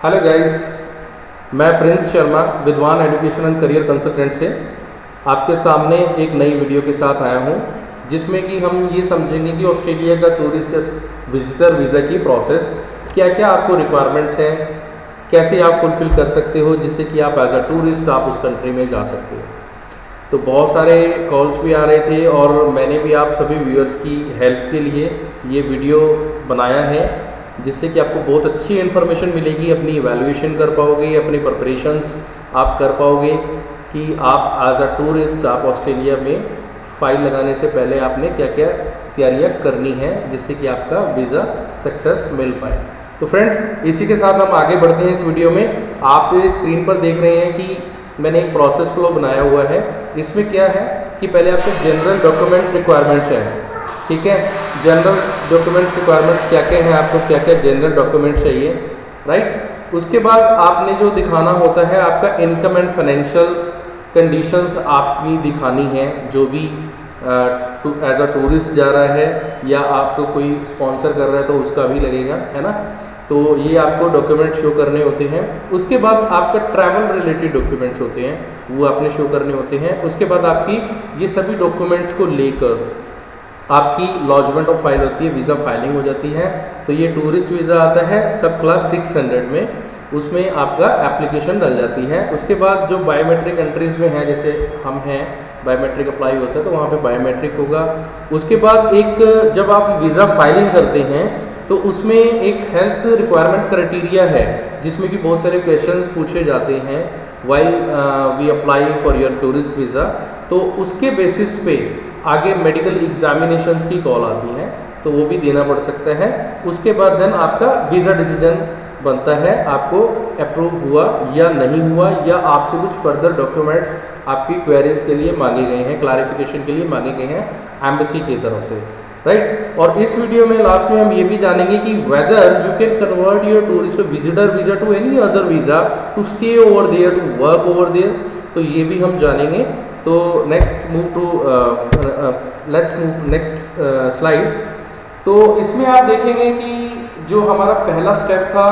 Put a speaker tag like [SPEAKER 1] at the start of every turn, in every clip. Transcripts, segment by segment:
[SPEAKER 1] Hello guys, मैं Prince Sharma विद्वान education and career consultant से आपके सामने एक नई वीडियो के साथ आया हूं, जिसमें कि हम ये समझेंगे कि ऑस्ट्रेलिया का टूरिस्ट विजिटर वीज़ा की प्रोसेस क्या क्या आपको रिक्वायरमेंट्स हैं, कैसे आप फुलफ़िल कर सकते हो जिससे कि आप एज अ टूरिस्ट आप उस कंट्री में जा सकते हो। तो बहुत सारे कॉल्स भी आ रहे थे और मैंने भी आप सभी व्यूअर्स की हेल्प के लिए ये वीडियो बनाया है, जिससे कि आपको बहुत अच्छी इन्फॉर्मेशन मिलेगी, अपनी इवैल्यूएशन कर पाओगे, अपनी प्रिपरेशंस आप कर पाओगे कि आप एज अ टूरिस्ट आप ऑस्ट्रेलिया में फ़ाइल लगाने से पहले आपने क्या क्या तैयारियां करनी है जिससे कि आपका वीज़ा सक्सेस मिल पाए। तो फ्रेंड्स, इसी के साथ हम आगे बढ़ते हैं इस वीडियो में। आप स्क्रीन पर देख रहे हैं कि मैंने एक प्रोसेस फ्लो बनाया हुआ है। इसमें क्या है कि पहले आपके जनरल डॉक्यूमेंट रिक्वायरमेंट्स हैं, ठीक है। जनरल डॉक्यूमेंट्स रिक्वायरमेंट्स क्या क्या हैं, आपको क्या क्या जनरल डॉक्यूमेंट्स चाहिए, राइट। उसके बाद आपने जो दिखाना होता है आपका इनकम एंड फाइनेंशियल कंडीशंस आपकी दिखानी है, जो भी एज अ टूरिस्ट जा रहा है या आपको कोई स्पॉन्सर कर रहा है तो उसका भी लगेगा, है ना। तो ये आपको डॉक्यूमेंट शो करने होते हैं। उसके बाद आपका ट्रैवल रिलेटेड डॉक्यूमेंट्स होते हैं, वो आपने शो करने होते हैं। उसके बाद आपकी ये सभी डॉक्यूमेंट्स को लेकर आपकी लॉजमेंट ऑफ फाइल होती है, वीज़ा फाइलिंग हो जाती है। तो ये टूरिस्ट वीज़ा आता है सब क्लास 600 में, उसमें आपका एप्लीकेशन डल जाती है। उसके बाद जो बायोमेट्रिक कंट्रीज़ में है, जैसे हम हैं, बायोमेट्रिक अप्लाई होता है तो वहाँ पे बायोमेट्रिक होगा। उसके बाद एक जब आप वीज़ा फाइलिंग करते हैं तो उसमें एक हेल्थ रिक्वायरमेंट क्राइटेरिया है, जिसमें कि बहुत सारे क्वेश्चंस पूछे जाते हैं while we apply for your tourist visa. तो उसके बेसिस पे आगे मेडिकल एग्जामिनेशंस की कॉल आती है, तो वो भी देना पड़ सकता है। उसके बाद देन आपका वीज़ा डिसीजन बनता है, आपको अप्रूव हुआ या नहीं हुआ, या आपसे कुछ फर्दर डॉक्यूमेंट्स आपकी क्वेरीज के लिए मांगे गए हैं, क्लैरिफिकेशन के लिए मांगे गए हैं एम्बेसी की तरफ से, राइट। और इस वीडियो में लास्ट में हम ये भी जानेंगे कि whether you can convert your tourist visitor visa to any other visa to stay over there, to work over there, तो ये भी हम जानेंगे। तो next move to let's move next slide. तो इसमें आप देखेंगे कि जो हमारा पहला स्टेप था,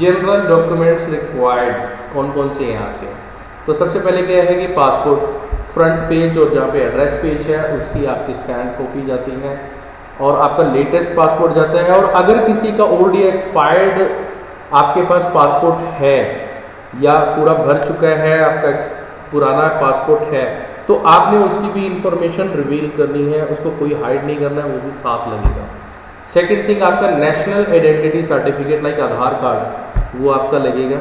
[SPEAKER 1] जनरल डॉक्यूमेंट्स रिक्वायर्ड कौन कौन से हैं आपके। तो सबसे पहले क्या है कि पासपोर्ट फ्रंट पेज और जहाँ पे एड्रेस पेज है उसकी आपकी स्कैन कॉपी जाती है, और आपका लेटेस्ट पासपोर्ट जाता है। और अगर किसी का ओल्ड या एक्सपायर्ड आपके पास पासपोर्ट है या पूरा भर चुका है, आपका पुराना पासपोर्ट है, तो आपने उसकी भी इंफॉर्मेशन रिवील करनी है, उसको कोई हाइड नहीं करना है, वो भी साथ लगेगा। सेकेंड थिंग, आपका नेशनल आइडेंटिटी सर्टिफिकेट लाइक आधार कार्ड, वो आपका लगेगा।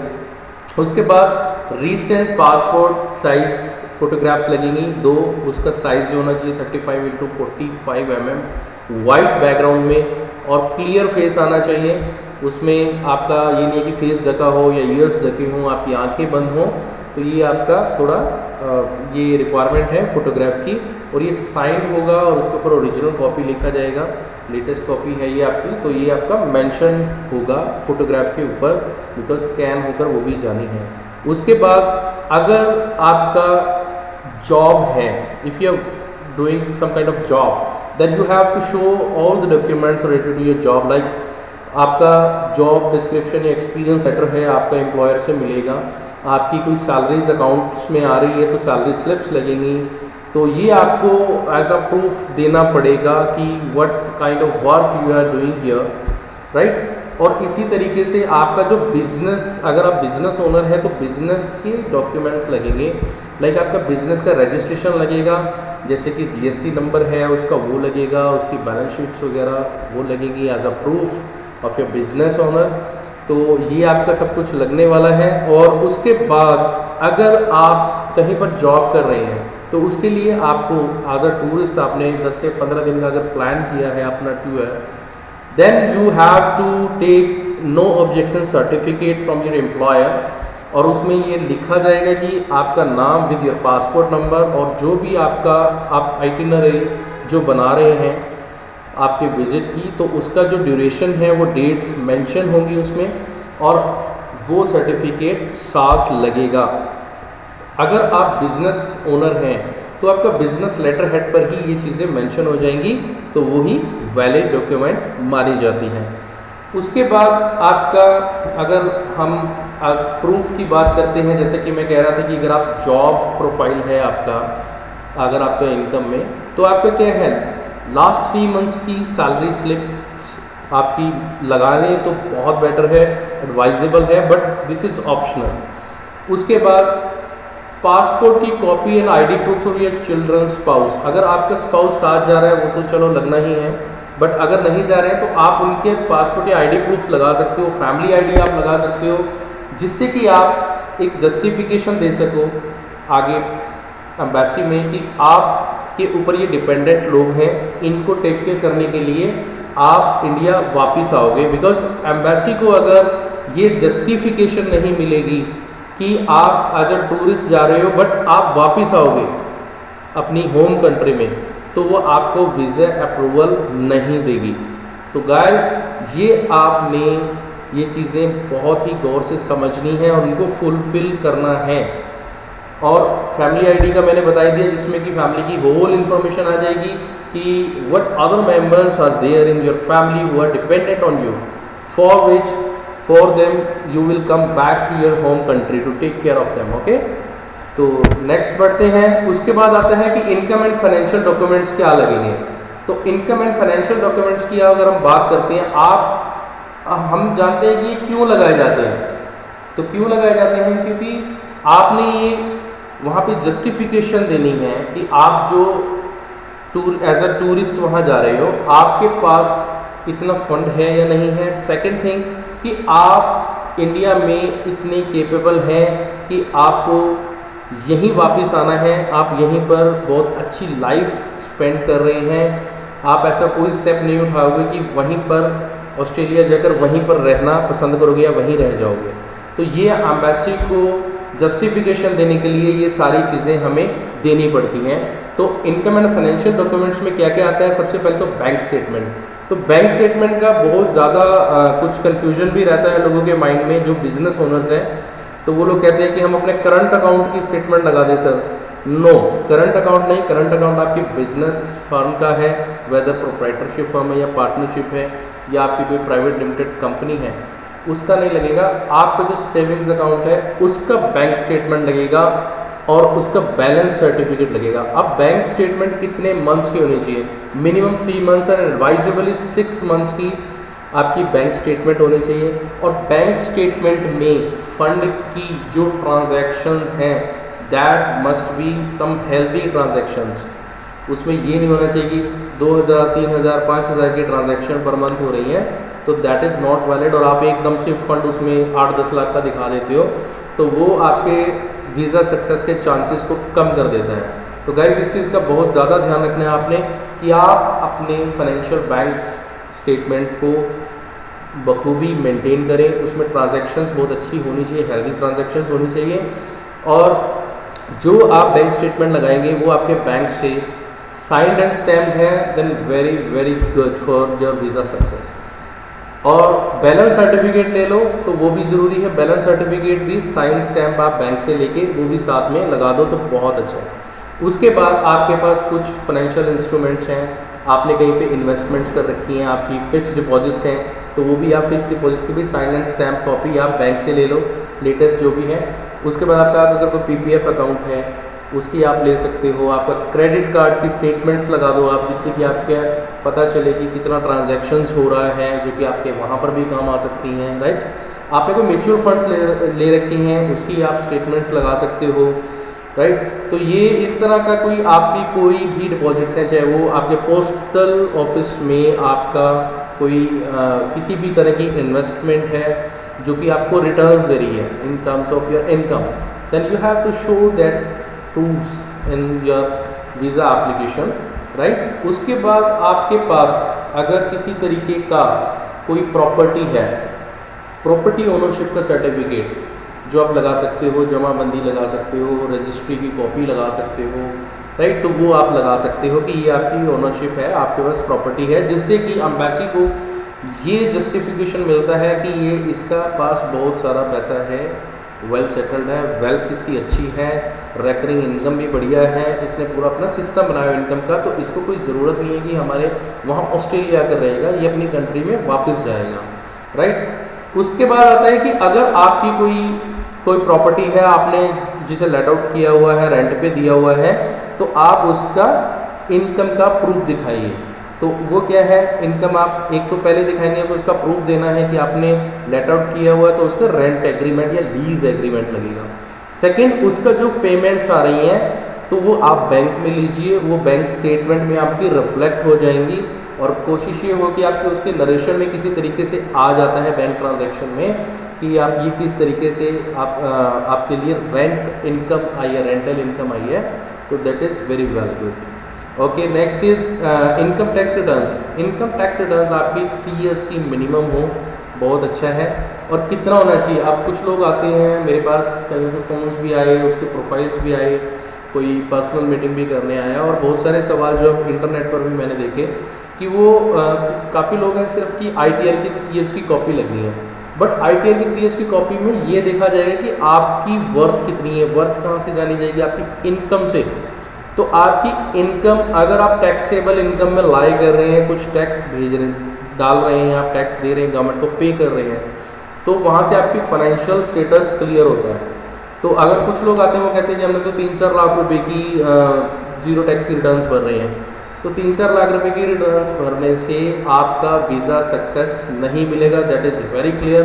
[SPEAKER 1] उसके बाद रीसेंट पासपोर्ट साइज फोटोग्राफ्स लगेंगी, दो, उसका साइज जो होना चाहिए 35x45 mm वाइट बैकग्राउंड में, और क्लियर फेस आना चाहिए। उसमें आपका ये नहीं है कि फेस ढका हो या ईयर्स ढके हों, आपकी आंखें बंद हों, तो ये आपका थोड़ा ये रिक्वायरमेंट है फोटोग्राफ की। और ये साइन होगा और उसके ऊपर ओरिजिनल कॉपी लिखा जाएगा, लेटेस्ट कॉपी है ये आपकी, तो ये आपका मेंशन होगा फोटोग्राफ के ऊपर, बिकॉज स्कैन होकर वो भी जानी है। उसके बाद अगर आपका जॉब है, if you are doing some kind of job, then you have to show all the documents related to your job, like आपका जॉब डिस्क्रिप्शन या एक्सपीरियंस लेटर है, आपका एम्प्लॉयर से मिलेगा। आपकी कोई सैलरीज अकाउंट्स में आ रही है तो सैलरी स्लिप्स लगेंगी, तो ये आपको एज अ प्रूफ देना पड़ेगा कि what kind of work you are doing here, right. और इसी तरीके से आपका जो बिजनेस, अगर आप बिजनेस ओनर है तो बिजनेस के डॉक्यूमेंट्स लगेंगे, लाइक आपका बिजनेस का रजिस्ट्रेशन लगेगा, जैसे कि जीएसटी नंबर है उसका वो लगेगा, उसकी बैलेंस शीट्स वगैरह वो लगेगी as a proof of your business owner. तो ये आपका सब कुछ लगने वाला है। और उसके बाद अगर आप कहीं पर जॉब कर रहे हैं तो उसके लिए आपको एज अ टूरिस्ट आपने 10 से 15 दिन का अगर प्लान किया है अपना tour, then you have to take no objection certificate from your employer, और उसमें ये लिखा जाएगा कि आपका नाम विद योर पासपोर्ट नंबर, और जो भी आपका आप आइटिनरी जो बना रहे हैं आपके विजिट की, तो उसका जो ड्यूरेशन है वो डेट्स मेंशन होंगी उसमें, और वो सर्टिफिकेट साथ लगेगा। अगर आप बिजनेस ओनर हैं तो आपका बिजनेस लेटर हेड पर ही ये चीज़ें मेंशन हो जाएंगी, तो वो ही वैलिड डॉक्यूमेंट मानी जाती हैं। उसके बाद आपका, अगर हम प्रूफ की बात करते हैं, जैसे कि मैं कह रहा था कि अगर आप जॉब प्रोफाइल है आपका, अगर आपका इनकम में, तो आपका क्या है, लास्ट 3 मंथ्स की सैलरी स्लिप आपकी लगा लें तो बहुत बेटर है, एडवाइजेबल है, बट दिस इज़ ऑप्शनल। उसके बाद पासपोर्ट की कॉपी एंड आईडी प्रूफ और या चिल्ड्रन स्पाउस, अगर आपका स्पाउस साथ जा रहा है वो तो चलो लगना ही है, बट अगर नहीं जा रहे हैं तो आप उनके पासपोर्ट या आईडी प्रूफ लगा सकते हो, फैमिली आईडी आप लगा सकते हो, जिससे कि आप एक जस्टिफिकेशन दे सको आगे एम्बेसी में कि आपके ऊपर ये डिपेंडेंट लोग हैं, इनको टेक केयर करने के लिए आप इंडिया वापस आओगे। बिकॉज एम्बेसी को अगर ये जस्टिफिकेशन नहीं मिलेगी कि आप एज अ टूरिस्ट जा रहे हो बट आप वापस आओगे अपनी होम कंट्री में, तो वो आपको वीज़ा अप्रूवल नहीं देगी। तो गाइस ये आपने ये चीज़ें बहुत ही गौर से समझनी है और उनको फुलफ़िल करना है। और फैमिली आईडी का मैंने बता दिया, जिसमें कि फैमिली की होल इन्फॉर्मेशन आ जाएगी कि what other members are there in your family who are dependent on you, for them you will come back to your home country to take care of them. Okay, तो next बढ़ते हैं। उसके बाद आता है कि इनकम एंड फाइनेंशियल डॉक्यूमेंट्स क्या लगेंगे। तो इनकम एंड फाइनेंशियल डॉक्यूमेंट्स की अगर हम बात करते हैं, हम जानते हैं कि क्यों लगाए जाते हैं। तो क्यों लगाए जाते हैं, क्योंकि आपने ये वहाँ पे जस्टिफिकेशन देनी है कि आप जो एज अ टूरिस्ट वहाँ जा रहे हो, आपके पास इतना फंड है या नहीं है। सेकेंड थिंग कि आप इंडिया में इतने केपेबल हैं कि आपको यहीं वापस आना है, आप यहीं पर बहुत अच्छी लाइफ स्पेंड कर रहे हैं, आप ऐसा कोई स्टेप नहीं उठाओगे कि वहीं पर ऑस्ट्रेलिया जाकर वहीं पर रहना पसंद करोगे या वहीं रह जाओगे। तो ये एम्बेसी को जस्टिफिकेशन देने के लिए ये सारी चीज़ें हमें देनी पड़ती हैं। तो इनकम एंड फाइनेंशियल डॉक्यूमेंट्स में क्या क्या आता है, सबसे पहले तो बैंक स्टेटमेंट। तो बैंक स्टेटमेंट का बहुत ज़्यादा कुछ कन्फ्यूजन भी रहता है लोगों के माइंड में, जो बिजनेस ओनर्स हैं। तो वो लोग कहते हैं कि हम अपने करंट अकाउंट की स्टेटमेंट लगा दें। सर नो, करंट अकाउंट नहीं, करंट अकाउंट आपकी बिजनेस फर्म का है, वेदर प्रोप्राइटरशिप फर्म है या पार्टनरशिप है या आपकी कोई प्राइवेट लिमिटेड कंपनी है, उसका नहीं लगेगा। आपका जो सेविंग्स अकाउंट है उसका बैंक स्टेटमेंट लगेगा और उसका बैलेंस सर्टिफिकेट लगेगा। अब बैंक स्टेटमेंट कितने मंथ्स की होनी चाहिए, मिनिमम 3 मंथ्स एंड एडवाइजेबली 6 मंथ्स की आपकी बैंक स्टेटमेंट होनी चाहिए। और बैंक स्टेटमेंट में फंड की जो ट्रांजैक्शंस हैं that must be some healthy transactions. उसमें ये नहीं होना चाहिए कि 2000, 3000, 5000 की ट्रांजैक्शन पर मंथ हो रही है, तो दैट इज़ नॉट वैलिड। और आप एकदम से फंड उसमें 8-10 लाख का दिखा देते हो, तो वो आपके वीज़ा सक्सेस के चांसेस को कम कर देता है। तो गाइस इस चीज़ का बहुत ज़्यादा ध्यान रखना है आपने कि आप अपने फाइनेंशियल बैंक स्टेटमेंट को बखूबी मेंटेन करें, उसमें ट्रांजैक्शंस बहुत अच्छी होनी चाहिए, हेल्दी ट्रांजैक्शंस होनी चाहिए। और जो आप बैंक स्टेटमेंट लगाएंगे वो आपके बैंक से साइंड एंड स्टैम्प है, then very very good for your visa success. और बैलेंस सर्टिफिकेट ले लो तो वो भी ज़रूरी है, बैलेंस सर्टिफिकेट भी साइन स्टैम्प आप बैंक से लेके वो भी साथ में लगा दो तो बहुत अच्छा है। उसके बाद आपके पास कुछ फाइनेंशियल इंस्ट्रूमेंट्स हैं, आपने कहीं पे इन्वेस्टमेंट्स कर रखी हैं, आपकी फिक्स डिपॉजिट्स हैं, तो वो भी आप फिक्स डिपॉजिट की भी साइन एंड स्टैम्प कॉपी आप बैंक से ले लो, लेटेस्ट जो भी है। उसके बाद आपका अगर कोई PPF अकाउंट है उसकी आप ले सकते हो। आपका क्रेडिट कार्ड की स्टेटमेंट्स लगा दो आप, जिससे कि आपके पता चले कि कितना ट्रांजैक्शंस हो रहा है, जो कि आपके वहाँ पर भी काम आ सकती हैं, राइट। आपने कोई म्यूचुअल फंड्स ले रखी हैं, उसकी आप स्टेटमेंट्स लगा सकते हो, राइट। तो ये इस तरह का कोई आपकी कोई भी डिपॉजिट्स हैं, चाहे वो आपके पोस्टल ऑफिस में आपका कोई किसी भी तरह की इन्वेस्टमेंट है जो कि आपको रिटर्न्स दे रही है in terms of your income, then you have to show that proofs in your visa application, right. उसके बाद आपके पास अगर किसी तरीके का कोई प्रॉपर्टी है, प्रॉपर्टी ओनरशिप का सर्टिफिकेट जो आप लगा सकते हो, जमाबंदी लगा सकते हो, रजिस्ट्री की कॉपी लगा सकते हो, राइट। तो वो आप लगा सकते हो कि ये आपकी ओनरशिप है, आपके पास प्रॉपर्टी है, जिससे कि एम्बेसी को ये जस्टिफिकेशन मिलता है कि ये इसका पास बहुत सारा पैसा है, वेल सेटल्ड है, वेल्थ इसकी अच्छी है, रेकरिंग इनकम भी बढ़िया है, इसने पूरा अपना सिस्टम बनाया इनकम का, तो इसको कोई ज़रूरत नहीं है कि हमारे वहाँ ऑस्ट्रेलिया आकर रहेगा, ये अपनी कंट्री में वापस जाएगा, राइट। उसके बाद आता है कि अगर आपकी कोई प्रॉपर्टी है, आपने जिसे लेट आउट किया हुआ है, रेंट पे दिया हुआ है, तो आप उसका इनकम का प्रूफ दिखाइए। तो वो क्या है, इनकम आप एक तो पहले दिखाएंगे, उसका प्रूफ देना है कि आपने लेट आउट किया हुआ है, तो उसका रेंट एग्रीमेंट या लीज एग्रीमेंट लगेगा। सेकंड, उसका जो पेमेंट्स आ रही हैं तो वो आप बैंक में लीजिए, वो बैंक स्टेटमेंट में आपकी रिफ्लेक्ट हो जाएंगी, और कोशिश ये हो कि आपके उसके नरेशन में किसी तरीके से आ जाता है बैंक ट्रांजैक्शन में कि आप ये किस तरीके से आपके लिए रेंट इनकम आई है, रेंटल इनकम आई है, तो that is very well good. Okay, next is income tax returns. Income tax returns आपकी 3 ईयर्स की मिनिमम हो, बहुत अच्छा है। और कितना होना चाहिए, अब कुछ लोग आते हैं मेरे पास, कहीं के फोन्स भी आए, उसके प्रोफाइल्स भी आए, कोई पर्सनल मीटिंग भी करने आया, और बहुत सारे सवाल जो इंटरनेट पर भी मैंने देखे कि वो काफ़ी लोग हैं सिर्फ कि ITR की 3 ईयर्स की कॉपी लगनी है, बट ITR की 3 ईयर्स की कॉपी में ये देखा जाएगा कि आपकी वर्थ कितनी है। वर्थ कहाँ से जानी जाएगी, आपकी इनकम से। तो आपकी इनकम, अगर आप टैक्सेबल इनकम में लाई कर रहे हैं, कुछ टैक्स भेज रहे हैं, डाल रहे हैं, आप टैक्स दे रहे हैं, गवर्नमेंट को पे कर रहे हैं, तो वहाँ से आपकी फाइनेंशियल स्टेटस क्लियर होता है। तो अगर कुछ लोग आते हैं वो कहते हैं कि हमने तो 3-4 लाख रुपए की जीरो टैक्स की रिटर्न्स भर रहे हैं, तो 3-4 लाख रुपए की रिटर्न्स भरने से आपका वीज़ा सक्सेस नहीं मिलेगा, दैट इज़ वेरी क्लियर।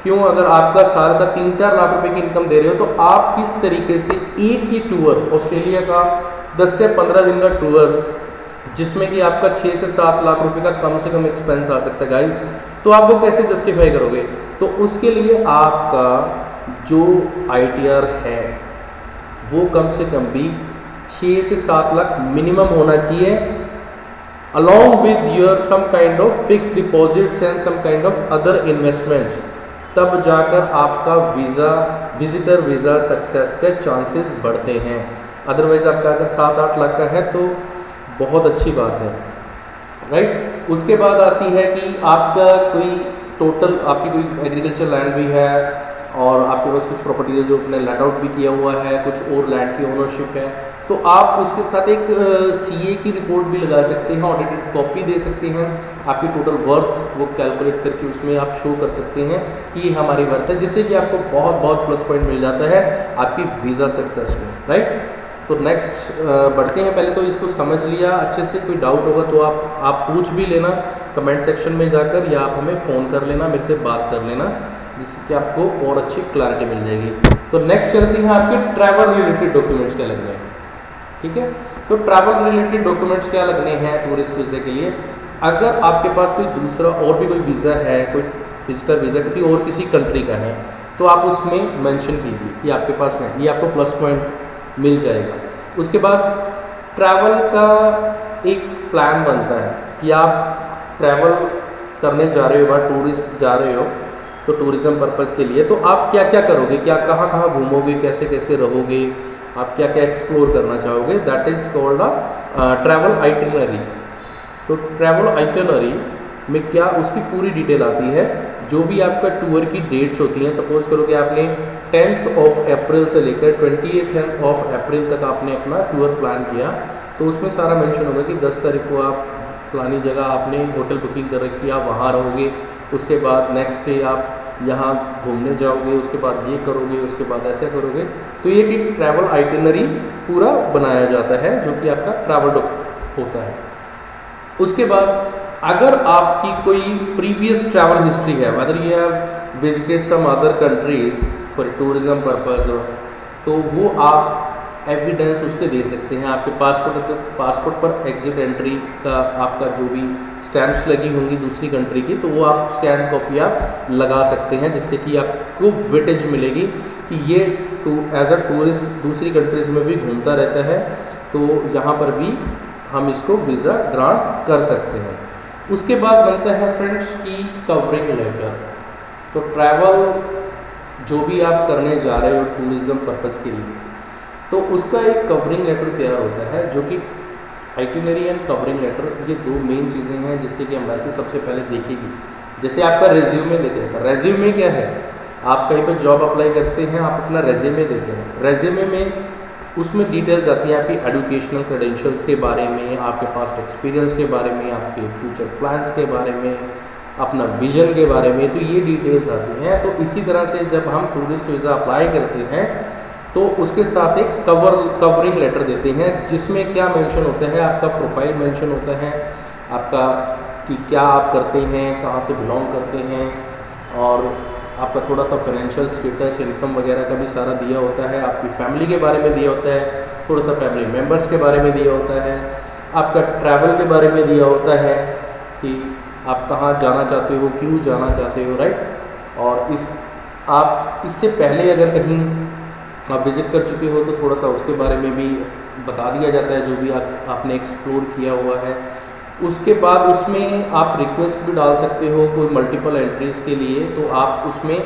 [SPEAKER 1] क्यों, अगर आपका साल का 3-4 लाख रुपए की इनकम दे रहे हो, तो आप किस तरीके से एक ही टूर, ऑस्ट्रेलिया का 10 से 15 दिन का टूर, जिसमें कि आपका 6 से 7 लाख रुपए का कम से कम एक्सपेंस आ सकता है गाइस, तो आप वो कैसे जस्टिफाई करोगे? तो उसके लिए आपका जो ITR है वो कम से कम भी 6 से 7 लाख मिनिमम होना चाहिए, along with your some kind of fixed deposits and some kind of other investments, तब जाकर आपका विजिटर वीज़ा सक्सेस के चांसेस बढ़ते हैं। अदरवाइज आपका अगर 7-8 लाख का है तो बहुत अच्छी बात है, राइट। उसके बाद आती है कि आपका कोई टोटल, आपकी कोई एग्रीकल्चर लैंड भी है और आपके पास कुछ प्रॉपर्टी है जो आपने लेट आउट भी किया हुआ है, कुछ और लैंड की ओनरशिप है, तो आप उसके साथ एक CA की रिपोर्ट भी लगा सकते हैं, ऑडिटेड कॉपी दे सकते हैं, आपकी टोटल वर्थ वो कैलकुलेट करके उसमें आप शो कर सकते हैं कि ये हमारी वर्थ है, जिससे कि आपको बहुत बहुत प्लस पॉइंट मिल जाता है आपकी वीज़ा सक्सेस में, राइट। तो नेक्स्ट बढ़ते हैं। पहले तो इसको समझ लिया अच्छे से, कोई डाउट होगा तो आप पूछ भी लेना कमेंट सेक्शन में जाकर, या आप हमें फ़ोन कर लेना, मेरे से बात कर लेना, जिससे कि आपको और अच्छी क्लैरिटी मिल जाएगी। तो नेक्स्ट चलती है आपके ट्रैवल रिलेटेड डॉक्यूमेंट्स क्या लगने हैं, ठीक है। तो ट्रैवल रिलेटेड डॉक्यूमेंट्स क्या लगने हैं टूरिस्ट वीज़े के लिए? अगर आपके पास कोई दूसरा और भी कोई वीज़ा है, कोई विजिटर वीज़ा किसी कंट्री का है, तो आप उसमें मेंशन कीजिए कि आपके पास है, ये आपको प्लस पॉइंट मिल जाएगा। उसके बाद ट्रैवल का एक प्लान बनता है कि आप ट्रैवल करने जा रहे हो, टूरिस्ट जा रहे हो, तो टूरिज़्म पर्पज़ के लिए, तो आप क्या क्या करोगे, क्या कहाँ कहाँ घूमोगे, कैसे कैसे रहोगे, आप क्या क्या एक्सप्लोर करना चाहोगे, that is called a travel itinerary. तो ट्रैवल आइटिनरी में क्या उसकी पूरी डिटेल आती है, जो भी आपका टूर की डेट्स होती हैं। सपोज करो कि आपने 10 अप्रैल से लेकर 28 अप्रैल तक आपने अपना टूर प्लान किया, तो उसमें सारा मेंशन होगा कि 10 तारीख को आप फलानी जगह आपने होटल बुकिंग कर रखी है, आप वहाँ रहोगे, उसके बाद नेक्स्ट डे आप यहाँ घूमने जाओगे, उसके बाद ये करोगे, उसके बाद ऐसे करोगे। तो ये एक ट्रैवल आइटिनरी पूरा बनाया जाता है, जो कि आपका ट्रैवल होता है। उसके बाद अगर आपकी कोई प्रीवियस ट्रैवल हिस्ट्री है, whether you have visited some other countries for tourism purpose, तो वो आप एविडेंस उसके दे सकते हैं। आपके पासपोर्ट पर एग्जिट एंट्री का आपका जो भी स्टैंप्स लगी होंगी दूसरी कंट्री की, तो वो आप स्कैन कॉपी आप लगा सकते हैं, जिससे कि आपको विटेज मिलेगी कि ये एज अ टूरिस्ट दूसरी कंट्रीज में भी घूमता रहता है, तो यहाँ पर भी हम इसको वीज़ा ग्रांट कर सकते हैं। उसके बाद बनता है फ्रेंड्स की कवरिंग लेटर। तो ट्रैवल जो भी आप करने जा रहे हो टूरिज़्म पर्पज़ के लिए, तो उसका एक कवरिंग लेटर तैयार होता है, जो कि आइटिनरी एंड कवरिंग लेटर, ये दो मेन चीज़ें हैं जिससे कि एम्बेसी सबसे पहले देखेगी। जैसे आपका रेज्यूमे देते हैं, रेज्यूमे क्या है, आप कहीं पर जॉब अप्लाई करते हैं, आप अपना रेज्यूमे देते हैं, रेज्यूमे में उसमें डिटेल्स आती हैं आपकी एजुकेशनल क्रेडेंशियल्स के बारे में, आपके पास्ट एक्सपीरियंस के बारे में, आपके फ्यूचर प्लान्स के बारे में, अपना विजन के बारे में, तो ये डिटेल्स आती हैं। तो इसी तरह से जब हम टूरिस्ट वीज़ा अप्लाई करते हैं तो उसके साथ एक कवरिंग लेटर देते हैं, जिसमें क्या मेंशन होता है, आपका प्रोफाइल मेंशन होता है, आपका कि क्या आप करते हैं, कहाँ से बिलोंग करते हैं, और आपका थोड़ा सा फाइनेंशियल स्टेटस, इनकम वगैरह का भी सारा दिया होता है, आपकी फैमिली के बारे में दिया होता है, थोड़ा सा फैमिली मेम्बर्स के बारे में दिया होता है, आपका ट्रैवल के बारे में दिया होता है कि आप कहाँ जाना चाहते हो, क्यों जाना चाहते हो, राइट। और आप इससे पहले अगर कहीं आप विज़िट कर चुके हो तो थोड़ा सा उसके बारे में भी बता दिया जाता है, जो भी आपने एक्सप्लोर किया हुआ है। उसके बाद उसमें आप रिक्वेस्ट भी डाल सकते हो कोई मल्टीपल एंट्रीज़ के लिए, तो आप उसमें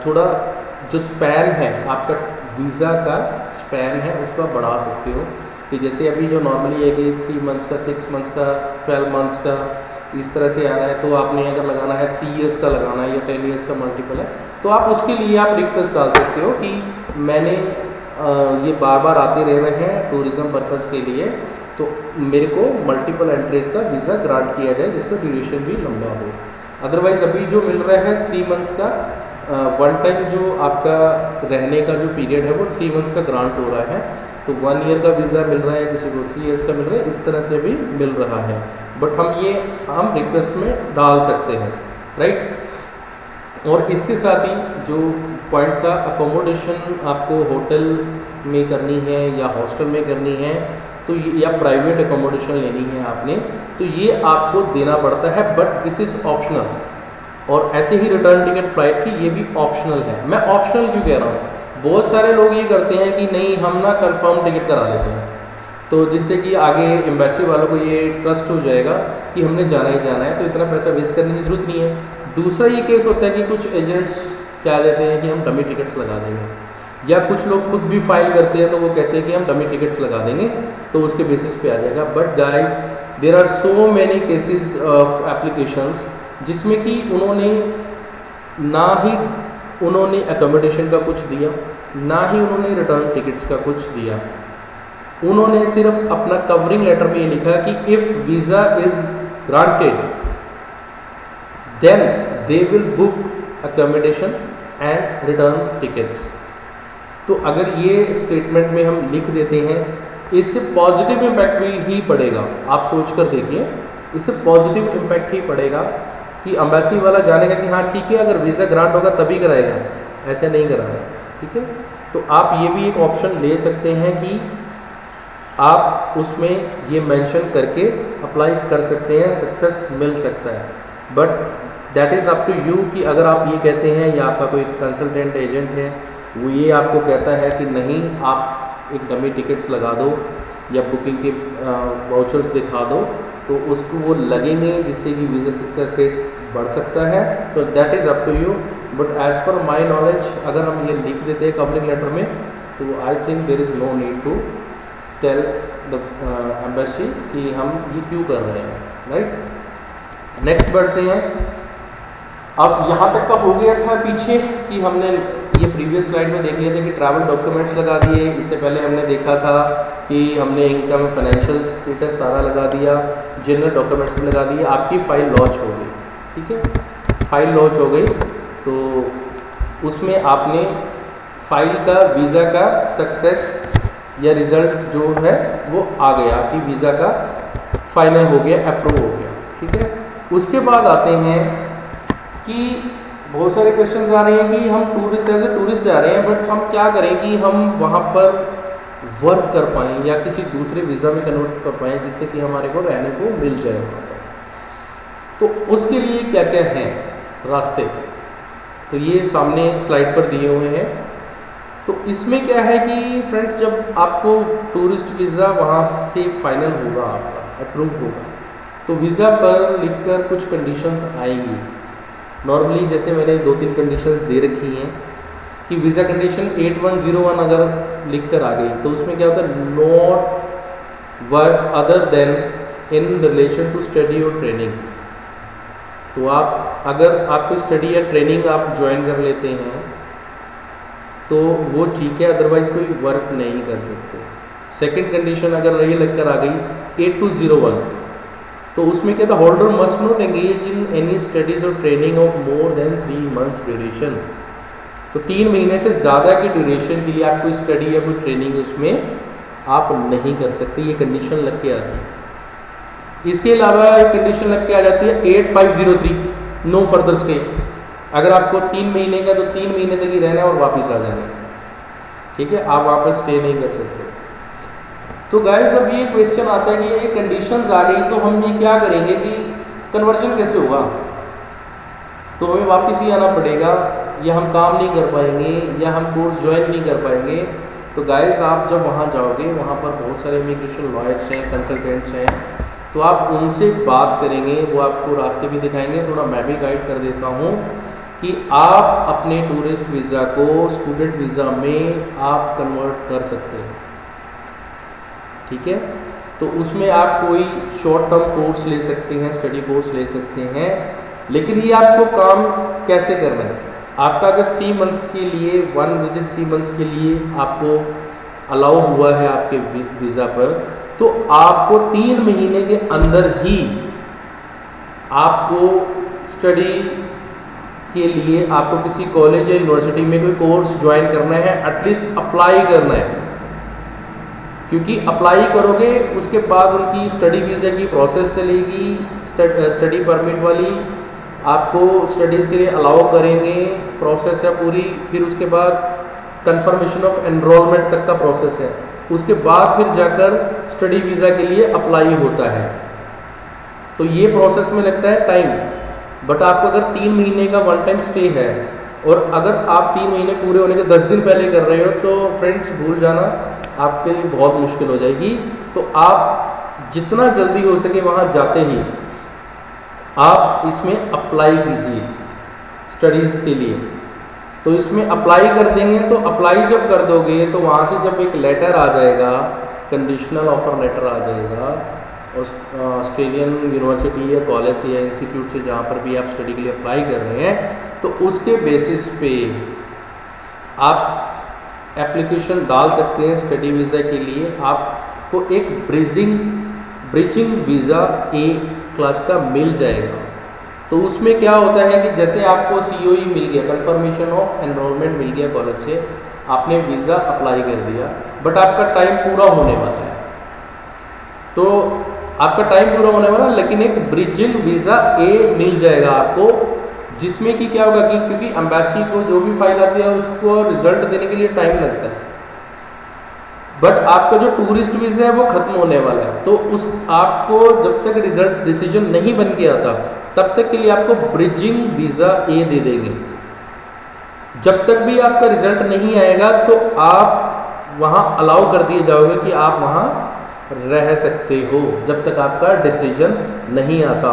[SPEAKER 1] थोड़ा जो स्पैन है आपका वीज़ा का स्पैन है उसको आप बढ़ा सकते हो, कि जैसे अभी जो नॉर्मली है कि 3 मंथ्स का, 6 मंथ्स का, 12 मंथ्स का, इस तरह से आ रहा है। तो आपने अगर लगाना है 3 ईयर्स का लगाना है या 10 ईयर्स का मल्टीपल है, तो आप उसके लिए आप रिक्वेस्ट डाल सकते हो कि मैंने ये बार बार आते रह रहे हैं टूरिज़्म पर्पज़ के लिए, तो मेरे को मल्टीपल एंट्रीज का वीज़ा ग्रांट किया जाए जिसका ड्यूरेशन भी लंबा हो। अदरवाइज़ अभी जो मिल रहा है 3 मंथ्स का वन टाइम जो आपका रहने का जो पीरियड है वो 3 मंथ्स का ग्रांट हो रहा है, तो 1 ईयर का वीज़ा मिल रहा है, किसी को 3 ईयर्स का मिल रहा है, इस तरह से भी मिल रहा है। बट हम रिक्वेस्ट में डाल सकते हैं, राइट। और इसके साथ ही जो पॉइंट का अकोमोडेशन आपको होटल में करनी है या हॉस्टल में करनी है, तो या प्राइवेट अकोमोडेशन लेनी है आपने, तो ये आपको देना पड़ता है, बट दिस इज़ ऑप्शनल। और ऐसे ही रिटर्न टिकट फ्लाइट की ये भी ऑप्शनल है। मैं ऑप्शनल क्यों कह रहा हूँ, बहुत सारे लोग ये करते हैं कि नहीं हम ना कंफर्म टिकट करा लेते हैं, तो जिससे कि आगे एम्बेसी वालों को ये ट्रस्ट हो जाएगा कि हमने जाना ही जाना है, तो इतना पैसा वेस्ट करने की ज़रूरत नहीं है। दूसरा ये केस होता है कि कुछ एजेंट्स क्या देते हैं कि हम डमी टिकट्स लगा देंगे, या कुछ लोग खुद भी फाइल करते हैं तो वो कहते हैं कि हम डमी टिकट्स लगा देंगे, तो उसके बेसिस पे आ जाएगा। But guys there are so many cases of applications जिसमें कि ना ही उन्होंने अकोमोडेशन का कुछ दिया, ना ही उन्होंने रिटर्न टिकट्स का कुछ दिया, उन्होंने सिर्फ अपना कवरिंग लेटर में ये लिखा कि if visa is granted then they will book accommodation and return tickets. तो अगर ये स्टेटमेंट में हम लिख देते हैं, इससे पॉजिटिव इम्पैक्ट ही पड़ेगा। आप सोच कर देखिए, इससे पॉजिटिव इम्पैक्ट ही पड़ेगा कि अम्बेसी वाला जानेगा कि हाँ ठीक है, अगर वीज़ा ग्रांट होगा तभी कराएगा, ऐसे नहीं कराएगा, ठीक है। तो आप ये भी एक ऑप्शन ले सकते हैं कि आप उसमें ये मेंशन करके अप्लाई कर सकते हैं, सक्सेस मिल सकता है। But that is up to you कि अगर आप ये कहते हैं या आपका कोई कंसल्टेंट एजेंट है वो ये आपको कहता है कि नहीं आप एक डमी टिकट्स लगा दो या बुकिंग के वाउचर्स दिखा दो, तो उसको वो लगेंगे जिससे कि वीज़ा सक्सेस रेट बढ़ सकता है, तो that is up to you. But as per my knowledge अगर हम ये लिख देते हैं कवरिंग लेटर में, तो I think there is no need to tell the embassy कि हम ये क्यों कर रहे हैं, राइट। नेक्स्ट बढ़ते हैं। अब यहाँ तक का हो गया था पीछे कि हमने ये प्रीवियस स्लाइड में देख लिया था कि ट्रैवल डॉक्यूमेंट्स लगा दिए। इससे पहले हमने देखा था कि हमने इनकम, फाइनेंशियल स्टेटस सारा लगा दिया, जनरल डॉक्यूमेंट्स भी लगा दिए। आपकी फ़ाइल लॉन्च हो गई, ठीक है, फाइल लॉन्च हो गई, तो उसमें आपने फाइल का वीज़ा का सक्सेस या रिज़ल्ट जो है वो आ गया, आपकी वीज़ा का फाइनल हो गया, अप्रूव हो गया, ठीक है। उसके बाद आते हैं कि बहुत सारे क्वेश्चंस आ रहे हैं कि हम टूरिस्ट जा रहे हैं, बट हम क्या करें कि हम वहाँ पर वर्क कर पाएँ या किसी दूसरे वीज़ा में कन्वर्ट कर पाएँ जिससे कि हमारे को रहने को मिल जाए वहाँ पर। तो उसके लिए क्या क्या हैं रास्ते, तो ये सामने स्लाइड पर दिए हुए हैं। तो इसमें क्या है कि फ्रेंड्स, जब आपको टूरिस्ट वीज़ा वहाँ से फाइनल होगा, आपका अप्रूव होगा, तो वीज़ा पर लिखकर कुछ कंडीशंस आएंगी। नॉर्मली जैसे मैंने 2-3 कंडीशंस दे रखी हैं कि वीज़ा कंडीशन 8101 अगर लिख कर आ गई तो उसमें क्या होता है, not work other than in relation to study और ट्रेनिंग। तो आप अगर आपको स्टडी या ट्रेनिंग आप ज्वाइन कर लेते हैं तो वो ठीक है, अदरवाइज़ कोई वर्क नहीं कर सकते। सेकंड कंडीशन अगर रही लग कर आ गई 8201 तो उसमें क्या था, holder must not engage in any studies or training of more than 3 months duration. तो 3 महीने से ज़्यादा की ड्यूरेशन के लिए आप कोई स्टडी या कोई ट्रेनिंग उसमें आप नहीं कर सकते, ये कंडीशन लग के आती है। इसके अलावा एक कंडीशन लग के आ जाती है 8503, नो फर्दर स्टे। अगर आपको 3 महीने का तो 3 महीने तक ही रहना है और वापस आ जाना है, ठीक है, आप वापस स्टे नहीं कर सकते। तो गाइस अब ये क्वेश्चन आता है कि ये कंडीशंस आ गई तो हम ये क्या करेंगे कि कन्वर्जन कैसे होगा। तो हमें वापस ही आना पड़ेगा, या हम काम नहीं कर पाएंगे, या हम कोर्स ज्वाइन नहीं कर पाएंगे। तो गाइस आप जब वहाँ जाओगे, वहाँ पर बहुत सारे इमिग्रेशन लॉयर्स हैं, कंसल्टेंट्स हैं, तो आप उनसे बात करेंगे, वो आपको रास्ते भी दिखाएंगे। थोड़ा मैं भी गाइड कर देता हूँ कि आप अपने टूरिस्ट वीज़ा को स्टूडेंट वीज़ा में आप कन्वर्ट कर सकते हैं, ठीक है। तो उसमें आप कोई शॉर्ट टर्म कोर्स ले सकते हैं, स्टडी कोर्स ले सकते हैं, लेकिन ये आपको काम कैसे करना है। आपका अगर 3 months के लिए 1 visit 3 months के लिए आपको अलाउ हुआ है आपके वीज़ा पर, तो आपको 3 महीने के अंदर ही आपको स्टडी के लिए आपको किसी कॉलेज या यूनिवर्सिटी में कोई कोर्स ज्वाइन करना है, एटलीस्ट अप्लाई करना है। क्योंकि अप्लाई करोगे उसके बाद उनकी स्टडी वीज़ा की प्रोसेस चलेगी, स्टडी परमिट वाली आपको स्टडीज़ के लिए अलाउ करेंगे, प्रोसेस है पूरी। फिर उसके बाद कंफर्मेशन ऑफ एनरोलमेंट तक का प्रोसेस है, उसके बाद फिर जाकर स्टडी वीज़ा के लिए अप्लाई होता है। तो ये प्रोसेस में लगता है टाइम। बट आपको अगर 3 महीने का वन टाइम स्टे है और अगर आप 3 महीने पूरे होने के 10 दिन पहले कर रहे हो, तो फ्रेंड्स भूल जाना, आपके लिए बहुत मुश्किल हो जाएगी। तो आप जितना जल्दी हो सके वहाँ जाते ही आप इसमें अप्लाई कीजिए स्टडीज़ के लिए। तो इसमें अप्लाई कर देंगे, तो अप्लाई जब कर दोगे तो वहाँ से जब एक लेटर आ जाएगा, कंडीशनल ऑफर लेटर आ जाएगा ऑस्ट्रेलियन यूनिवर्सिटी या कॉलेज या इंस्टीट्यूट से, जहाँ पर भी आप स्टडी के लिए अप्लाई कर रहे हैं, तो उसके बेसिस पे आप एप्लीकेशन डाल सकते हैं स्टडी वीज़ा के लिए। आपको एक ब्रिजिंग वीज़ा ए क्लास का मिल जाएगा। तो उसमें क्या होता है कि जैसे आपको COE मिल गया, कंफर्मेशन ऑफ एनरोलमेंट मिल गया कॉलेज से, आपने वीज़ा अप्लाई कर दिया, बट आपका टाइम पूरा होने वाला है। तो आपका टाइम पूरा होने वाला है, लेकिन एक ब्रिजिंग वीज़ा ए मिल जाएगा आपको, जिसमें कि क्या होगा कि क्योंकि एम्बेसी को जो भी फाइल आती है उसको रिजल्ट देने के लिए टाइम लगता है, बट आपका जो टूरिस्ट वीज़ा है वो खत्म होने वाला है। तो उस आपको जब तक रिजल्ट डिसीजन नहीं बन के आता तब तक के लिए आपको ब्रिजिंग वीज़ा ए दे देंगे। जब तक भी आपका रिजल्ट नहीं आएगा तो आप वहाँ अलाउ कर दिए जाओगे कि आप वहाँ रह सकते हो, जब तक आपका डिसीजन नहीं आता।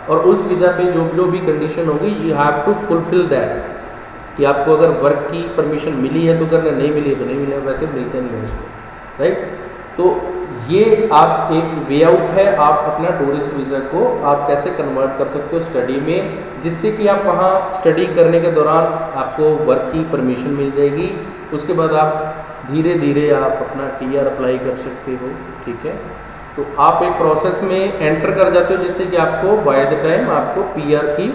[SPEAKER 1] और उस वीज़ा पे जो भी कंडीशन होगी, you have to fulfil that, कि आपको अगर वर्क की परमिशन मिली है तो करना, नहीं मिली है तो नहीं मिले, वैसे मिलते नहीं उसको, राइट। तो ये आप एक वे आउट है, आप अपना टूरिस्ट वीज़ा को आप कैसे कन्वर्ट कर सकते हो स्टडी में, जिससे कि आप वहाँ स्टडी करने के दौरान आपको वर्क की परमिशन मिल जाएगी। उसके बाद आप धीरे धीरे आप अपना TR अप्लाई कर सकते हो, ठीक है। तो आप एक प्रोसेस में एंटर कर जाते हो, जिससे कि आपको बाय द टाइम आपको PR की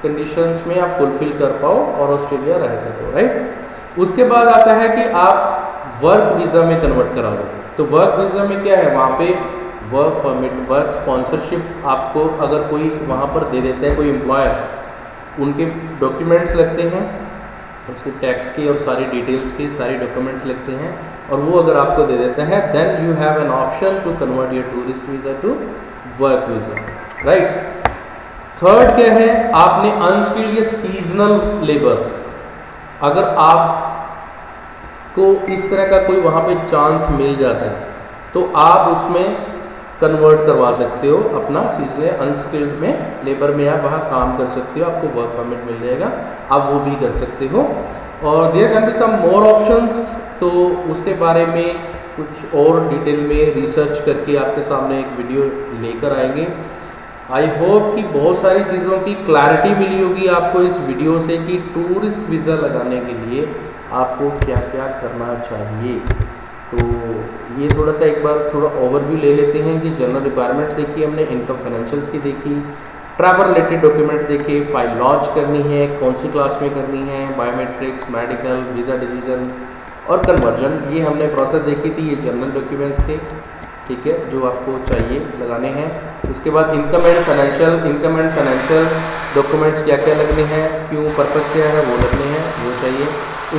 [SPEAKER 1] कंडीशंस में आप फुलफिल कर पाओ और ऑस्ट्रेलिया रह सको, राइट। उसके बाद आता है कि आप वर्क वीज़ा में कन्वर्ट करा दो। तो वर्क वीज़ा में क्या है, वहाँ पे वर्क परमिट, वर्क स्पॉन्सरशिप आपको अगर कोई वहाँ पर दे देता है, कोई एम्प्लॉयर, उनके डॉक्यूमेंट्स लगते हैं, उसके टैक्स के और सारी डिटेल्स के सारे डॉक्यूमेंट्स लगते हैं, और वो अगर आपको दे देता है, then you have an option to convert your tourist visa to work visa, right. Third क्या है, आपने अनस्किल्ड या सीजनल लेबर, अगर आपको इस तरह का कोई वहाँ पे चांस मिल जाता है तो आप उसमें कन्वर्ट करवा सकते हो अपना सीजनल अनस्किल्ड में लेबर में, आप वहाँ काम कर सकते हो, आपको वर्क परमिट मिल जाएगा, आप वो भी कर सकते हो। और there can be some more options, तो उसके बारे में कुछ और डिटेल में रिसर्च करके आपके सामने एक वीडियो लेकर आएंगे। आई होप कि बहुत सारी चीज़ों की क्लैरिटी मिली होगी आपको इस वीडियो से कि टूरिस्ट वीज़ा लगाने के लिए आपको क्या क्या करना चाहिए। तो ये थोड़ा सा एक बार थोड़ा ओवरव्यू ले लेते हैं कि जनरल रिक्वायरमेंट्स देखी हमने, इनकम फाइनेंशियल्स की देखी, ट्रैवल रिलेटेड डॉक्यूमेंट्स देखे, फाइल लॉन्च करनी है, कौन सी क्लास में करनी है, बायोमेट्रिक्स, मेडिकल, वीज़ा डिसीजन और कन्वर्जन, ये हमने प्रोसेस देखी थी। ये जनरल डॉक्यूमेंट्स थे, ठीक है, जो आपको चाहिए लगाने हैं। उसके बाद इनकम एंड फाइनेंशियल डॉक्यूमेंट्स क्या क्या लगने हैं, क्यों, पर्पस क्या है, वो लगने हैं, वो चाहिए।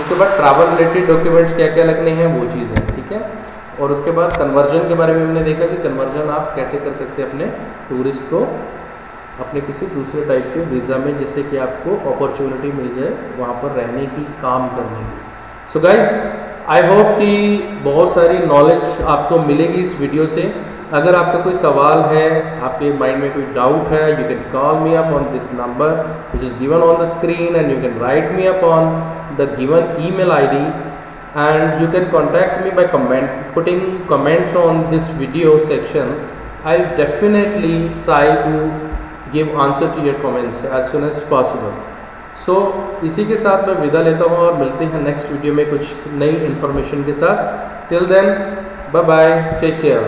[SPEAKER 1] उसके बाद ट्रैवल रिलेटेड डॉक्यूमेंट्स क्या क्या लगने हैं, वो चीज़ है, ठीक है। और उसके बाद कन्वर्जन के बारे में हमने देखा कि कन्वर्जन आप कैसे कर सकते हैं अपने टूरिस्ट को अपने किसी दूसरे टाइप के वीज़ा में, जिससे कि आपको अपॉर्चुनिटी मिल जाए वहाँ पर रहने की, काम करने की। सो गाइज, आई होप कि बहुत सारी नॉलेज आपको मिलेगी इस वीडियो से। अगर आपका कोई सवाल है, आपके माइंड में कोई डाउट है, you can call me up on this number which is given on the screen and you can write me up on the given email ID and you can contact me by putting comments on this video section. I'll definitely try to give answer to your comments as soon as possible. So इसी के साथ मैं विदा लेता हूँ और मिलते हैं नेक्स्ट वीडियो में कुछ नई इन्फॉर्मेशन के साथ. Till then, bye bye, take care.